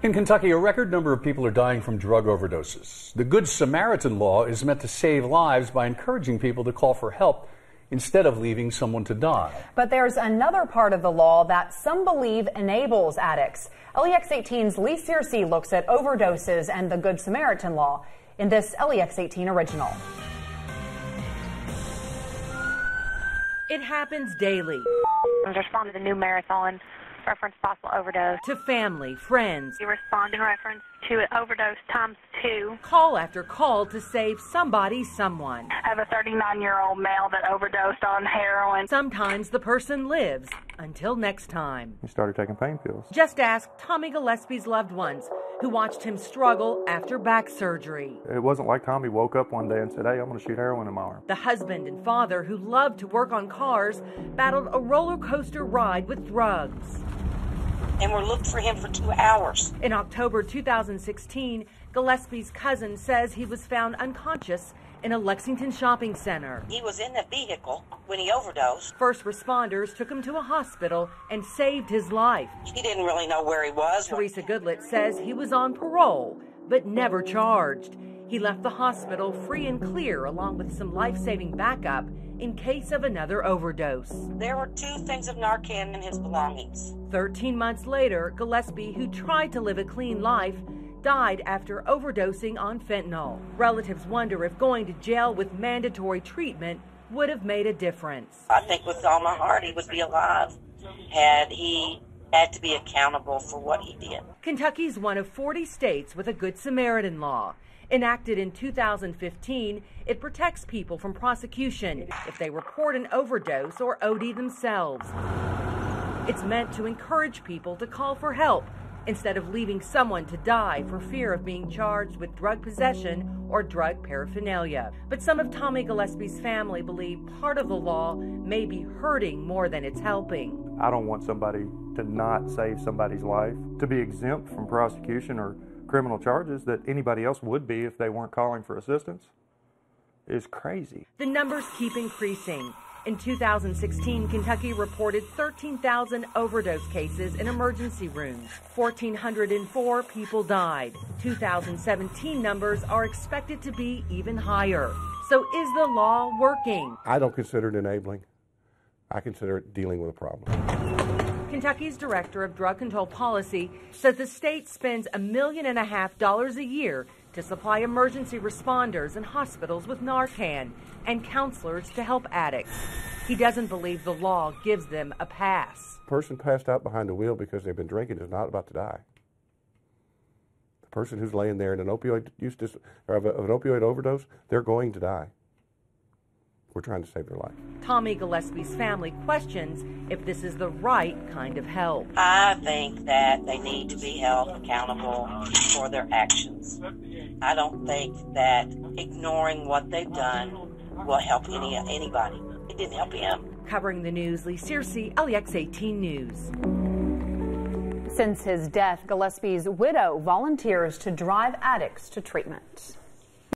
In Kentucky, a record number of people are dying from drug overdoses. The Good Samaritan Law is meant to save lives by encouraging people to call for help instead of leaving someone to die. But there's another part of the law that some believe enables addicts. LEX 18's Lee Searcy looks at overdoses and the Good Samaritan Law in this LEX 18 original. It happens daily. I respond to the new marathon reference possible overdose. To family, friends. You respond in reference to an overdose ×2. Call after call to save somebody, someone. I have a 39-year-old male that overdosed on heroin. Sometimes the person lives. Until next time. He started taking pain pills. Just ask Tommy Gillespie's loved ones who watched him struggle after back surgery. It wasn't like Tommy woke up one day and said, hey, I'm going to shoot heroin in my arm. The husband and father who loved to work on cars battled a roller coaster ride with drugs. And we're looking for him for 2 hours. In October 2016, Gillespie's cousin says he was found unconscious in a Lexington shopping center. He was in the vehicle when he overdosed. First responders took him to a hospital and saved his life. He didn't really know where he was. Teresa Goodlett says he was on parole, but never charged. He left the hospital free and clear, along with some life-saving backup in case of another overdose. There were 2 things of Narcan in his belongings. 13 months later, Gillespie, who tried to live a clean life, died after overdosing on fentanyl. Relatives wonder if going to jail with mandatory treatment would have made a difference. I think with all my heart he would be alive had he had to be accountable for what he did. Kentucky's one of 40 states with a Good Samaritan Law. Enacted in 2015, it protects people from prosecution if they report an overdose or OD themselves. It's meant to encourage people to call for help instead of leaving someone to die for fear of being charged with drug possession or drug paraphernalia. But some of Tommy Gillespie's family believe part of the law may be hurting more than it's helping. I don't want somebody to not save somebody's life, to be exempt from prosecution or criminal charges that anybody else would be if they weren't calling for assistance. Is crazy. The numbers keep increasing. In 2016, Kentucky reported 13,000 overdose cases in emergency rooms. 1,404 people died. 2017 numbers are expected to be even higher. So is the law working? I don't consider it enabling. I consider it dealing with a problem. Kentucky's Director of Drug Control Policy says the state spends $1.5 million a year to supply emergency responders and hospitals with Narcan and counselors to help addicts. He doesn't believe the law gives them a pass. A person passed out behind the wheel because they've been drinking is not about to die. The person who's laying there in an opioid an opioid overdose, they're going to die. We're trying to save their life. Tommy Gillespie's family questions if this is the right kind of help. I think that they need to be held accountable for their actions. I don't think that ignoring what they've done will help anybody. It didn't help him. Covering the news, Lee Searcy, LEX 18 News. Since his death, Gillespie's widow volunteers to drive addicts to treatment.